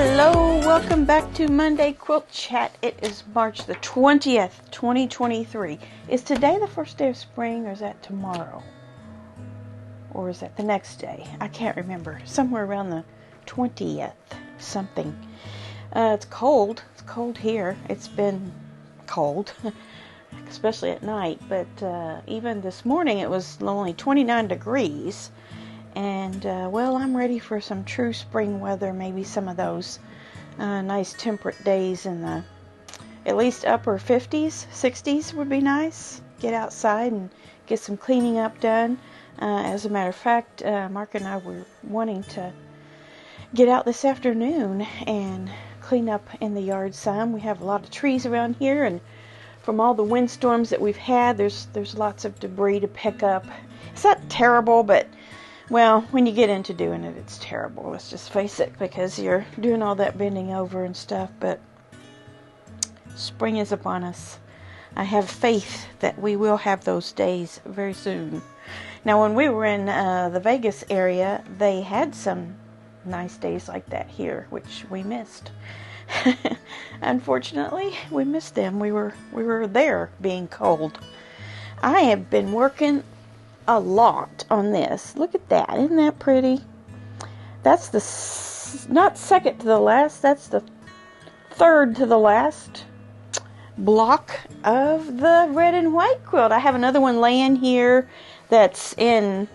Hello, welcome back to Monday Quilt Chat. It is March the 20th, 2023. Is today the first day of spring, or is that tomorrow? Or is that the next day? I can't remember. Somewhere around the 20th something. It's cold. It's cold here. It's been cold, especially at night. But even this morning it was only 29 degrees. And, well, I'm ready for some true spring weather, maybe some of those nice temperate days in the at least upper 50s, 60s would be nice. Get outside and get some cleaning up done. As a matter of fact, Mark and I were wanting to get out this afternoon and clean up in the yard some. We have a lot of trees around here, and from all the windstorms that we've had, there's lots of debris to pick up. It's not terrible, but well, when you get into doing it, it's terrible. Let's just face it, because you're doing all that bending over and stuff. But spring is upon us. I have faith that we will have those days very soon. Now, when we were in the Vegas area, they had some nice days like that here, which we missed. Unfortunately, we missed them. We were there being cold. I have been working a lot on this. Look at that. Isn't that pretty? That's the not second to the last, that's the third to the last block of the red and white quilt. I have another one laying here that's in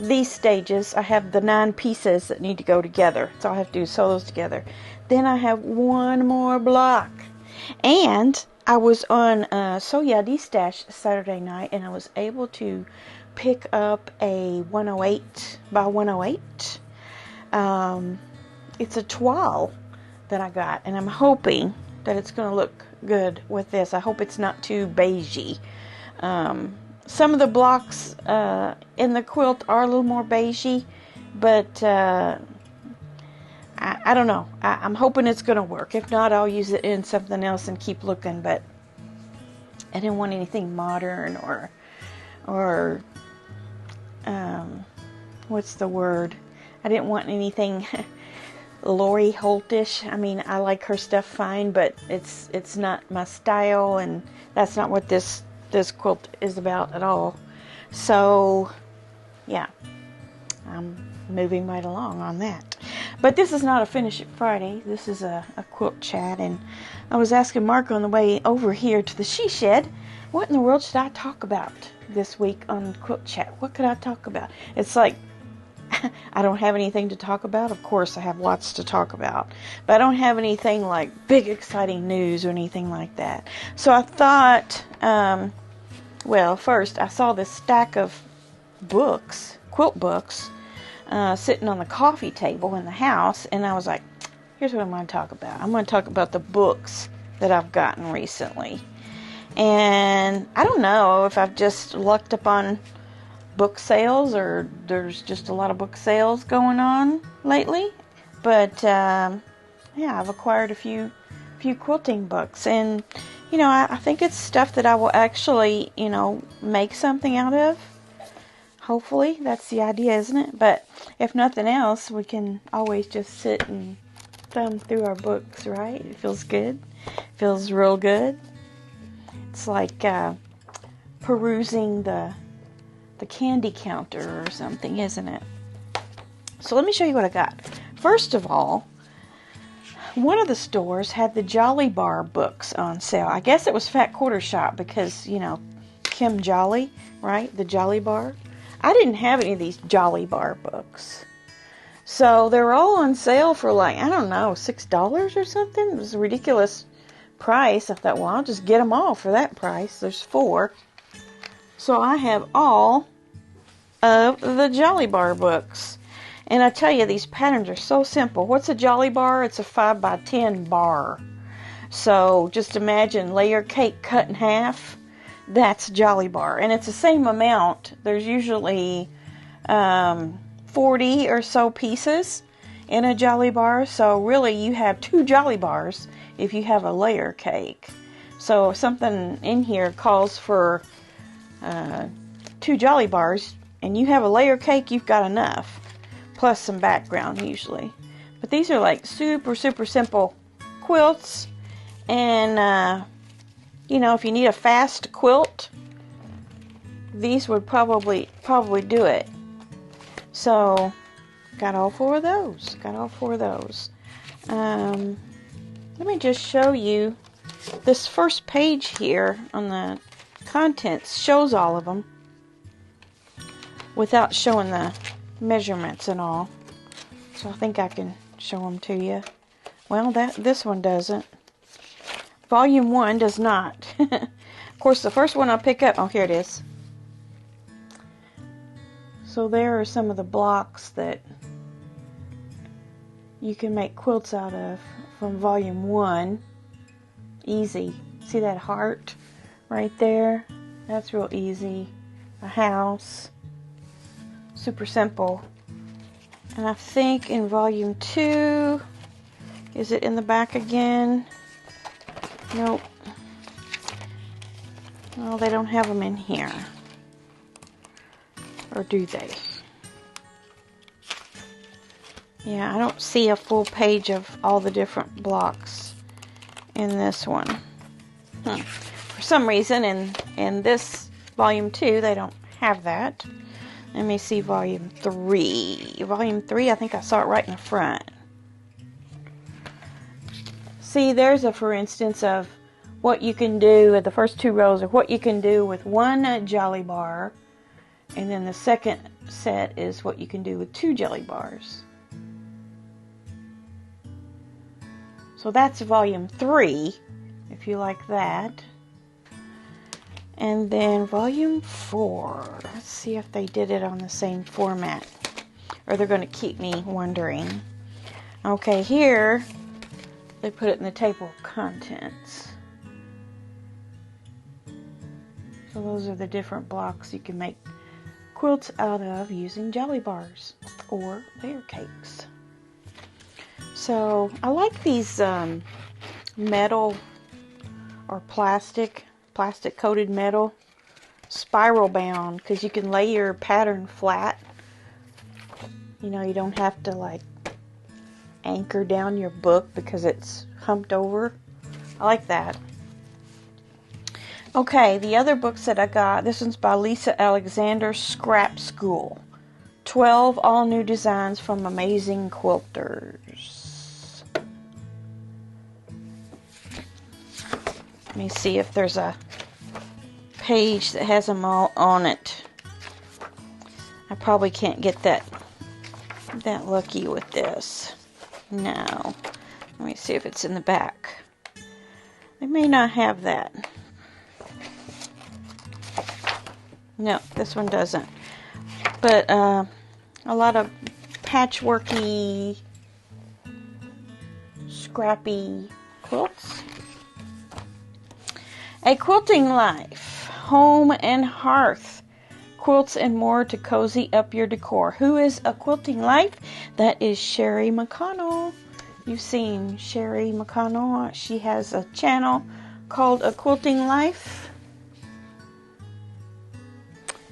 these stages. I have the 9 pieces that need to go together, so all I have to do is sew those together. Then I have one more block, and I was on Sew Yardie Stash Saturday night, and I was able to pick up a 108 by 108. It's a toile that I got, and I'm hoping that it's going to look good with this. I hope it's not too beigey. Some of the blocks in the quilt are a little more beigey, but I don't know. I'm hoping it's going to work. If not, I'll use it in something else and keep looking. But I didn't want anything modern or what's the word? I didn't want anything Lori Holtish. I mean, I like her stuff fine, but it's not my style, and that's not what this quilt is about at all. So, yeah, I'm moving right along on that. But this is not a Finish It Friday. This is a quilt chat, and I was asking Mark on the way over here to the she shed, what in the world should I talk about this week on Quilt Chat? What could I talk about? It's like, I don't have anything to talk about. Of course, I have lots to talk about, but I don't have anything like big exciting news or anything like that. So I thought, well, first I saw this stack of books, quilt books, sitting on the coffee table in the house, and I was like, here's what I'm going to talk about. I'm going to talk about the books that I've gotten recently. And I don't know if I've just lucked up on book sales, or there's just a lot of book sales going on lately. But yeah, I've acquired a few quilting books, and I think it's stuff that I will actually make something out of. Hopefully, that's the idea, isn't it? But if nothing else, we can always just sit and thumb through our books, right? It feels good. It feels real good. It's like perusing the candy counter or something, isn't it? So let me show you what I got. First of all, one of the stores had the Jolly Bar books on sale. I guess it was Fat Quarter Shop because, Kim Jolly, right? The Jolly Bar. I didn't have any of these Jolly Bar books. So they were all on sale for like, I don't know, $6 or something. It was a ridiculous price. I thought, well, I'll just get them all for that price. There's 4. So I have all of the Jolly Bar books. And I tell you, these patterns are so simple. What's a Jolly Bar? It's a 5x10 bar. So just imagine layer cake cut in half. That's Jolly Bar. And it's the same amount. There's usually 40 or so pieces in a Jolly Bar. So really you have 2 Jolly Bars if you have a layer cake. So if something in here calls for 2 Jolly Bars and you have a layer cake, you've got enough. Plus some background usually. But these are like super, super simple quilts. And, you know, if you need a fast quilt, these would probably do it. So, got all four of those. Let me just show you. This first page here on the contents shows all of them without showing the measurements and all. So I think I can show them to you. Well, this one doesn't. Volume 1 does not. Of course, the first one I'll pick up. Oh, here it is. So there are some of the blocks that you can make quilts out of from Volume 1. Easy. See that heart right there? That's real easy. A house. Super simple. And I think in Volume 2, is it in the back again? Nope. Well, they don't have them in here. Or do they? Yeah, I don't see a full page of all the different blocks in this one. For some reason, in this Volume 2, they don't have that. Let me see Volume 3. Volume 3, I think I saw it right in the front. See, there's a for instance of what you can do at the first 2 rows, of what you can do with 1 jelly bar. And then the second set is what you can do with 2 jelly bars. So that's Volume 3, if you like that. And then Volume 4. Let's see if they did it on the same format, or they're going to keep me wondering. Okay, here they put it in the table of contents. So those are the different blocks you can make quilts out of using jelly bars or layer cakes. So I like these metal or plastic coated metal spiral bound, because you can lay your pattern flat. You know, you don't have to like anchor down your book because it's humped over. I like that. Okay, the other books that I got, this one's by Lisa Alexander, Scrap School. 12 all new designs from amazing quilters. Let me see if there's a page that has them all on it. I probably can't get that lucky with this. No. Let me see if it's in the back. They may not have that. No, this one doesn't. But a lot of patchworky, scrappy quilts. A Quilting Life, Home and Hearth, quilts and more to cozy up your decor. Who is A Quilting Life? That is Sherry McConnell. You've seen Sherry McConnell. She has a channel called A Quilting Life.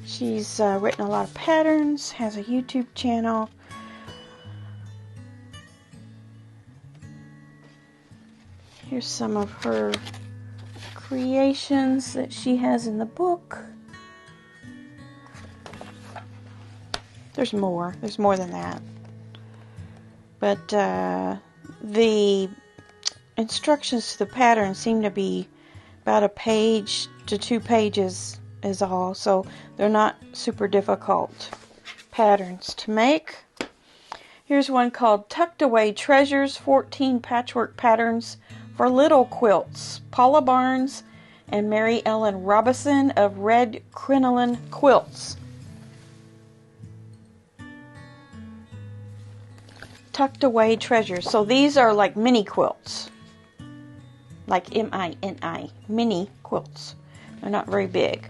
She's written a lot of patterns, has a YouTube channel. Here's some of her creations that she has in the book. There's more than that. But the instructions to the pattern seem to be about a page to 2 pages is all, so they're not super difficult patterns to make. Here's one called Tucked Away Treasures, 14 patchwork patterns for little quilts. Paula Barnes and Mary Ellen Robison of Red Crinoline Quilts. Tucked Away Treasures. So these are like mini quilts. Like M-I-N-I. Mini quilts. They're not very big.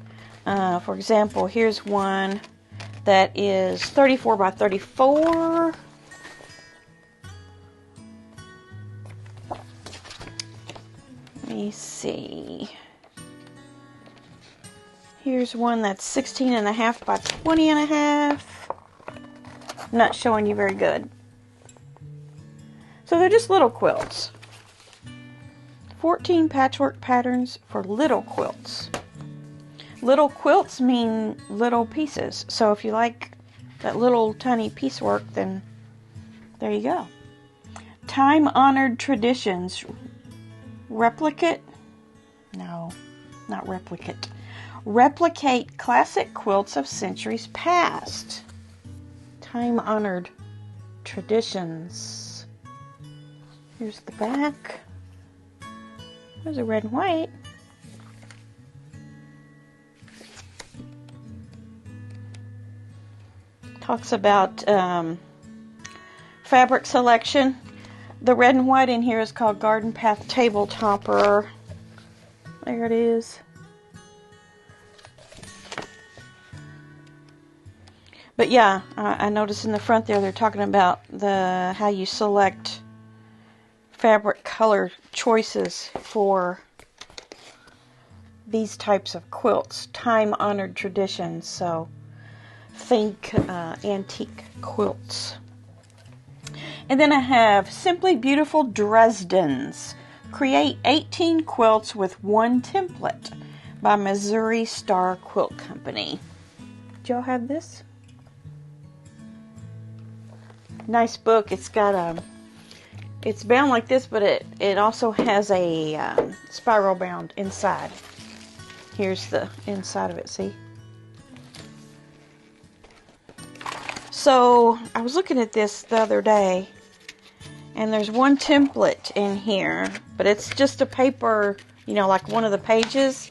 For example, here's one that is 34 by 34. Let me see. Here's one that's 16 and a half by 20 and a half. I'm not showing you very good. So they're just little quilts. 14 patchwork patterns for little quilts. Little quilts mean little pieces. So if you like that little tiny piecework, then there you go. Time-honored traditions. Replicate? No, not replicate. Replicate classic quilts of centuries past. Time-honored traditions. Here's the back. There's a red and white. Talks about fabric selection. The red and white in here is called Garden Path Table Topper. There it is. But yeah, I noticed in the front there they're talking about how you select fabric color choices for these types of quilts. Time-honored traditions. So think antique quilts. And then I have Simply Beautiful Dresdens. Create 18 quilts with one template by Missouri Star Quilt Company. Did y'all have this? Nice book. It's got it's bound like this, but it also has a spiral bound inside. Here's the inside of it, see? So I was looking at this the other day, and there's one template in here, but it's just a paper, like one of the pages.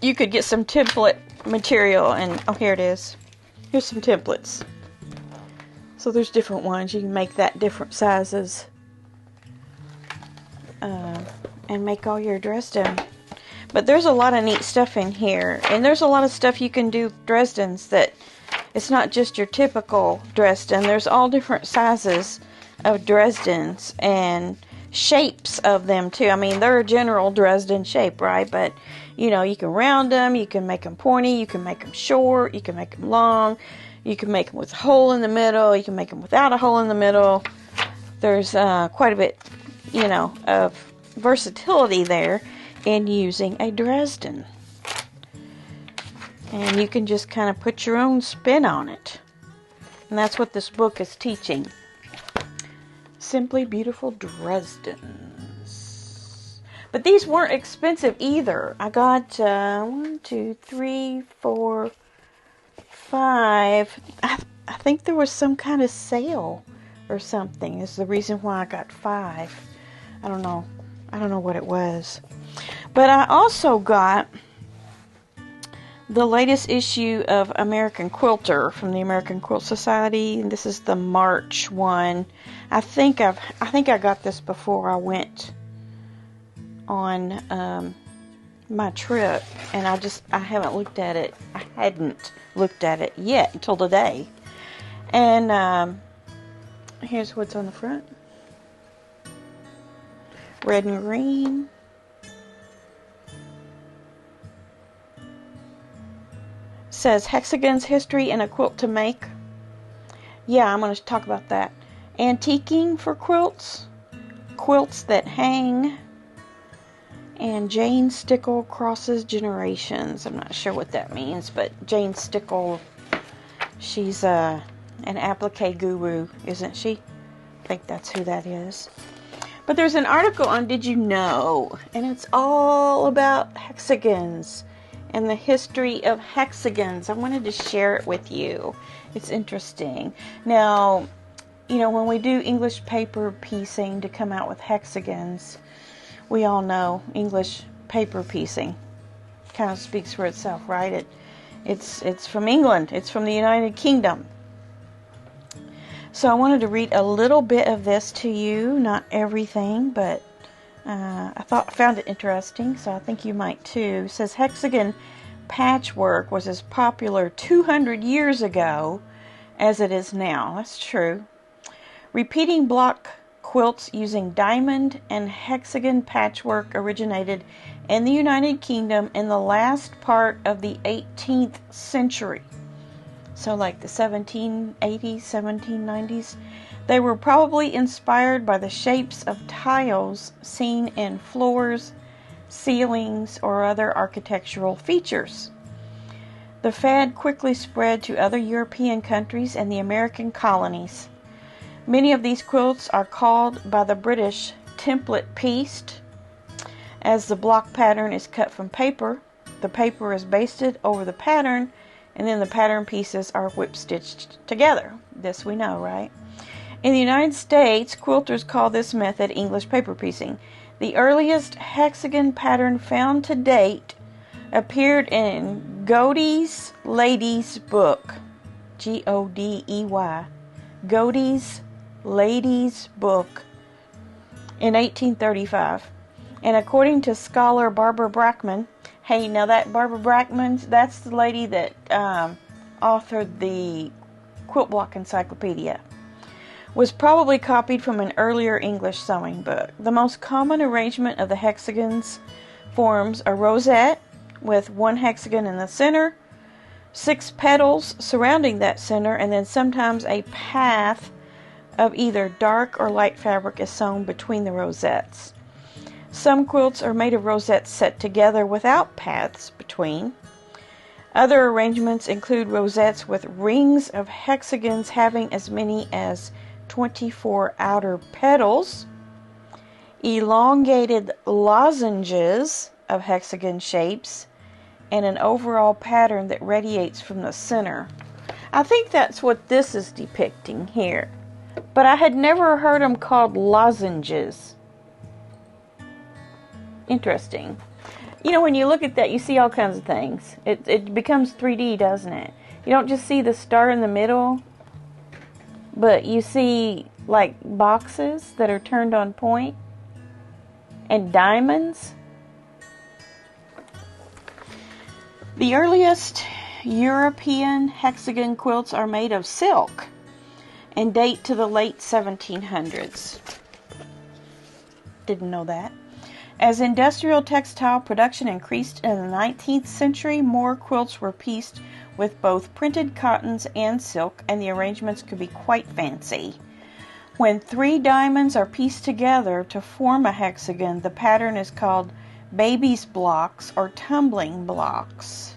You could get some template material, and oh, here it is. Here's some templates. So there's different ones. You can make that different sizes and make all your Dresden. But there's a lot of neat stuff in here, and there's a lot of stuff you can do Dresdens that it's not just your typical Dresden. There's all different sizes of Dresdens and shapes of them too. I mean, they're a general Dresden shape, right? But you can round them, you can make them pointy, you can make them short, you can make them long, you can make them with a hole in the middle, you can make them without a hole in the middle. There's quite a bit, of versatility there in using a Dresden. And you can just kind of put your own spin on it. And that's what this book is teaching. Simply Beautiful Dresdens. But these weren't expensive either. I got 1, 2, 3, 4, 5. I think there was some kind of sale or something. Is the reason why I got 5. I don't know what it was. But I also got the latest issue of American Quilter from the American Quilt Society. This is the March one. I think I got this before I went on my trip, and I haven't looked at it. I hadn't looked at it yet until today. And here's what's on the front. Red and green. Says Hexagon's history and a quilt to make. Yeah, I'm going to talk about that. Antiquing for quilts. Quilts that hang. And Jane Stickle crosses generations. I'm not sure what that means, but Jane Stickle, she's an applique guru, isn't she? I think that's who that is. But there's an article on Did You Know? And it's all about hexagons and the history of hexagons. I wanted to share it with you. It's interesting. Now, when we do English paper piecing to come out with hexagons, we all know English paper piecing kind of speaks for itself, right? It's from England. It's from the United Kingdom. So I wanted to read a little bit of this to you, not everything, but I found it interesting, so I think you might too. It says hexagon patchwork was as popular 200 years ago as it is now. That's true. Repeating block quilts using diamond and hexagon patchwork originated in the United Kingdom in the last part of the 18th century. so like the 1780s, 1790s. They were probably inspired by the shapes of tiles seen in floors, ceilings, or other architectural features. The fad quickly spread to other European countries and the American colonies. Many of these quilts are called by the British template pieced, as the block pattern is cut from paper. The paper is basted over the pattern, and then the pattern pieces are whip stitched together. This we know, right? In the United States, quilters call this method English paper piecing. The earliest hexagon pattern found to date appeared in Godey's Lady's Book, Godey, Godey's Lady's Book, in 1835. And according to scholar Barbara Brackman, hey, now that Barbara Brackman, that's the lady that authored the Quilt Block Encyclopedia, was probably copied from an earlier English sewing book. The most common arrangement of the hexagons forms a rosette with one hexagon in the center, 6 petals surrounding that center, and then sometimes a path of either dark or light fabric is sewn between the rosettes. Some quilts are made of rosettes set together without paths between. Other arrangements include rosettes with rings of hexagons having as many as 24 outer petals, elongated lozenges of hexagon shapes, and an overall pattern that radiates from the center. I think that's what this is depicting here, but I had never heard them called lozenges. Interesting. You know, when you look at that, you see all kinds of things. It becomes 3D, doesn't it? You don't just see the star in the middle, but you see like boxes that are turned on point and diamonds. The earliest European hexagon quilts are made of silk and date to the late 1700s. Didn't know that. As industrial textile production increased in the 19th century, more quilts were pieced with both printed cottons and silk, and the arrangements could be quite fancy. When 3 diamonds are pieced together to form a hexagon, the pattern is called baby's blocks or tumbling blocks.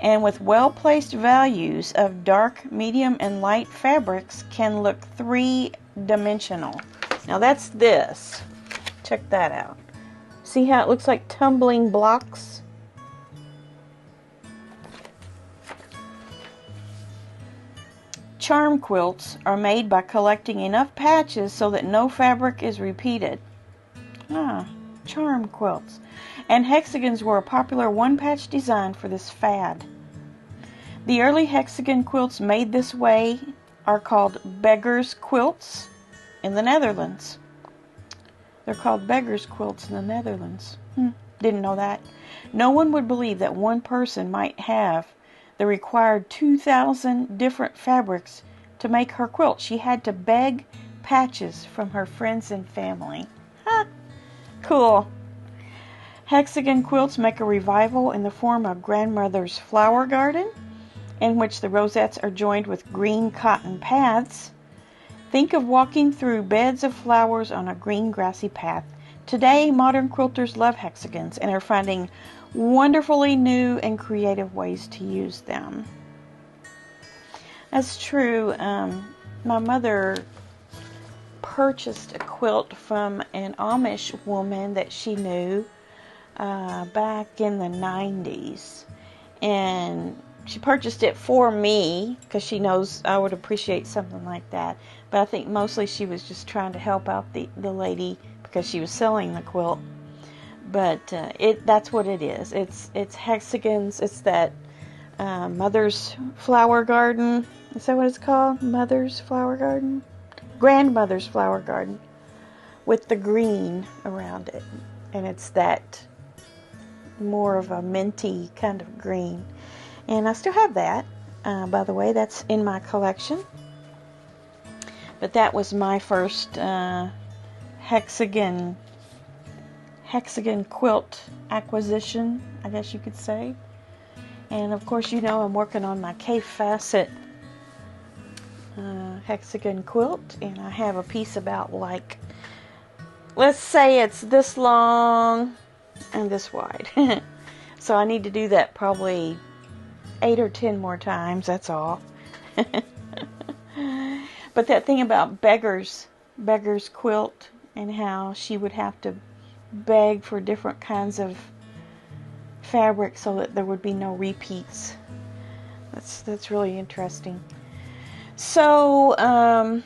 And with well-placed values of dark, medium, and light fabrics can look 3-dimensional. Now that's this. Check that out. See how it looks like tumbling blocks? Charm quilts are made by collecting enough patches so that no fabric is repeated. Charm quilts. And hexagons were a popular one-patch design for this fad. The early hexagon quilts made this way are called beggars' quilts in the Netherlands. They're called beggars' quilts in the Netherlands. Didn't know that. No one would believe that one person might have the required 2,000 different fabrics to make her quilt. She had to beg patches from her friends and family. Cool. Hexagon quilts make a revival in the form of grandmother's flower garden, in which the rosettes are joined with green cotton paths. Think of walking through beds of flowers on a green grassy path. Today, modern quilters love hexagons and are finding wonderfully new and creative ways to use them. That's true. My mother purchased a quilt from an Amish woman that she knew back in the 90s. And she purchased it for me because she knows I would appreciate something like that. But I think mostly she was just trying to help out the lady because she was selling the quilt. But that's what it is. It's hexagons. It's that mother's flower garden. Is that what it's called? Mother's flower garden? Grandmother's flower garden with the green around it. And it's that more of a minty kind of green. And I still have that. By the way, that's in my collection. But that was my first hexagon quilt acquisition, I guess you could say. And of course, you know I'm working on my K-facet hexagon quilt, and I have a piece about, like, let's say it's this long and this wide. So I need to do that probably 8 or 10 more times, that's all. But that thing about Beggar's quilt, and how she would have to beg for different kinds of fabric so that there would be no repeats. That's really interesting. So I'm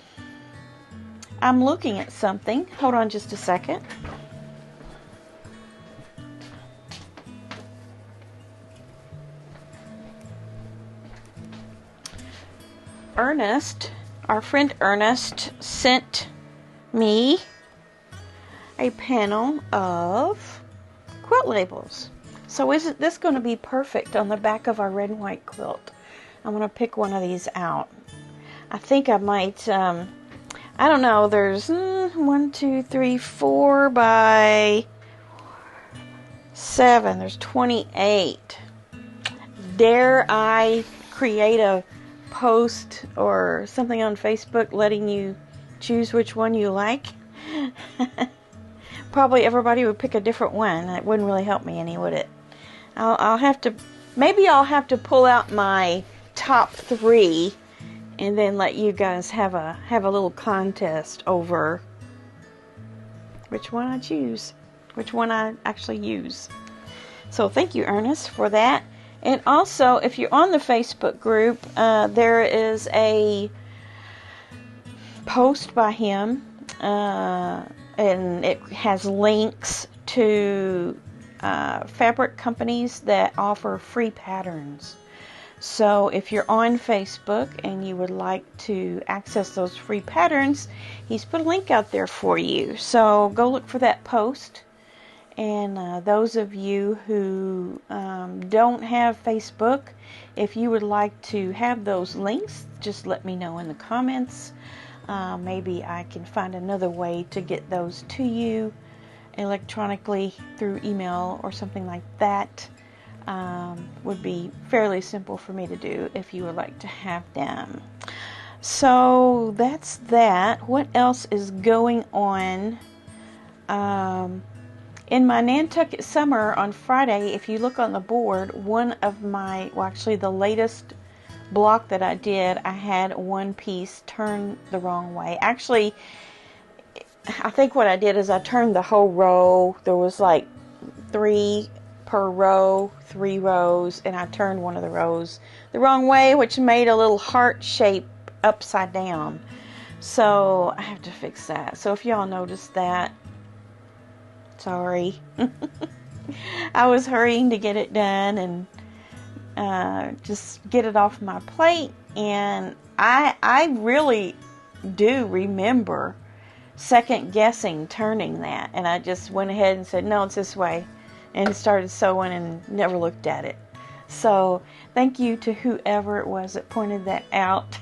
looking at something. Hold on just a second. Our friend Ernest sent me a panel of quilt labels. So isn't this going to be perfect on the back of our red and white quilt? I'm going to pick one of these out. I think I might, I don't know, there's 1, 2, 3, 4 by 7. There's 28. Dare I create a post or something on Facebook letting you choose which one you like? Probably everybody would pick a different one. It wouldn't really help me any, would it? I'll have to, maybe I'll have to pull out my top 3 and then let you guys have a little contest over which one I choose, which one I actually use. So thank you, Ernest, for that. And also, if you're on the Facebook group, there is a post by him, and it has links to fabric companies that offer free patterns. So if you're on Facebook and you would like to access those free patterns, he's put a link out there for you. So go look for that post. And those of you who don't have Facebook, if you would like to have those links, just let me know in the comments. Maybe I can find another way to get those to you electronically through email or something like that. Would be fairly simple for me to do if you would like to have them. So that's that. What else is going on? In my Nantucket Summer on Friday, if you look on the board, one of my, well, actually the latest block that I did, I had one piece turned the wrong way. Actually, I think what I did is I turned the whole row. There was like 3 per row, 3 rows, and I turned one of the rows the wrong way, which made a little heart shape upside down. So I have to fix that. So if y'all noticed that, sorry. I was hurrying to get it done and just get it off my plate, and I really do remember second guessing turning that, and I just went ahead and said, no, it's this way, and started sewing and never looked at it. So thank you to whoever it was that pointed that out.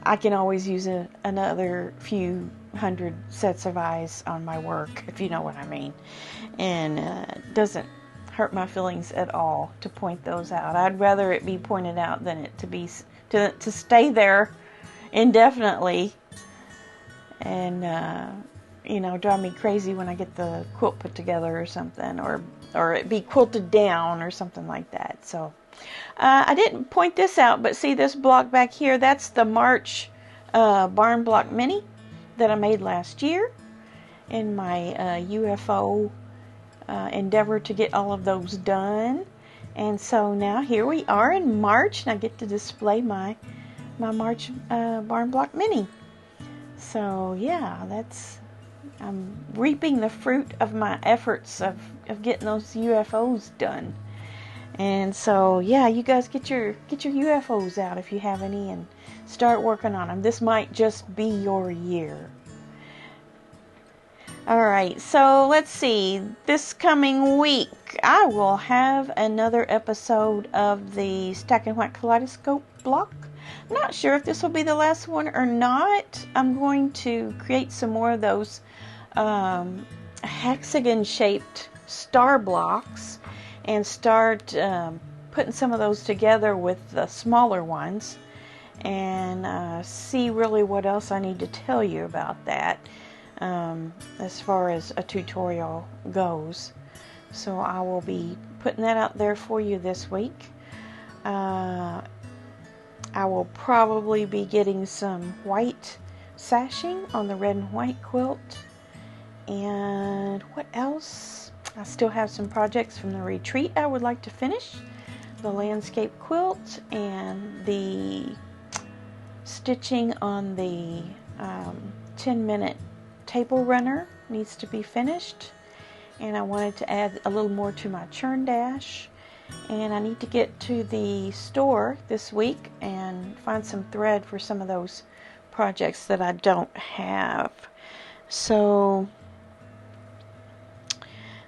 I can always use another few hundred sets of eyes on my work, if you know what I mean. And it doesn't hurt my feelings at all to point those out. I'd rather it be pointed out than it to stay there indefinitely and drive me crazy when I get the quilt put together or something, or it be quilted down or something like that. So I didn't point this out, but see this block back here, that's the March barn block mini that I made last year in my UFO endeavor to get all of those done. And so now here we are in March, and I get to display my March barn block mini. So yeah, I'm reaping the fruit of my efforts of getting those UFOs done. And so yeah, you guys get your UFOs out if you have any and start working on them. This might just be your year. Alright, so let's see. This coming week I will have another episode of the Stack and White Kaleidoscope block. Not sure if this will be the last one or not. I'm going to create some more of those hexagon shaped star blocks, and start putting some of those together with the smaller ones, and see really what else I need to tell you about that as far as a tutorial goes. So I will be putting that out there for you this week. I will probably be getting some white sashing on the red and white quilt. And what else? I still have some projects from the retreat I would like to finish. The landscape quilt and the stitching on the 10-minute table runner needs to be finished. And I wanted to add a little more to my churn dash. And I need to get to the store this week and find some thread for some of those projects that I don't have. So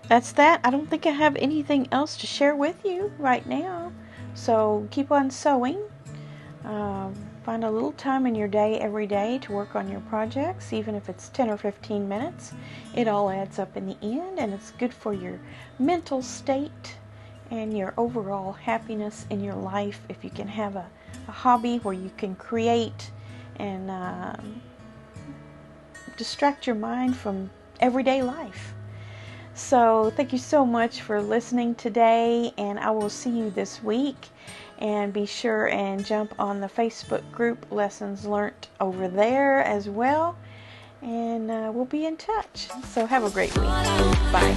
that's that. I don't think I have anything else to share with you right now. So keep on sewing. Find a little time in your day every day to work on your projects, even if it's 10 or 15 minutes. It all adds up in the end, and it's good for your mental state and your overall happiness in your life if you can have a hobby where you can create and distract your mind from everyday life. So thank you so much for listening today, and I will see you this week. And be sure and jump on the Facebook group Lessons Learnt over there as well. And we'll be in touch. So have a great week. Bye.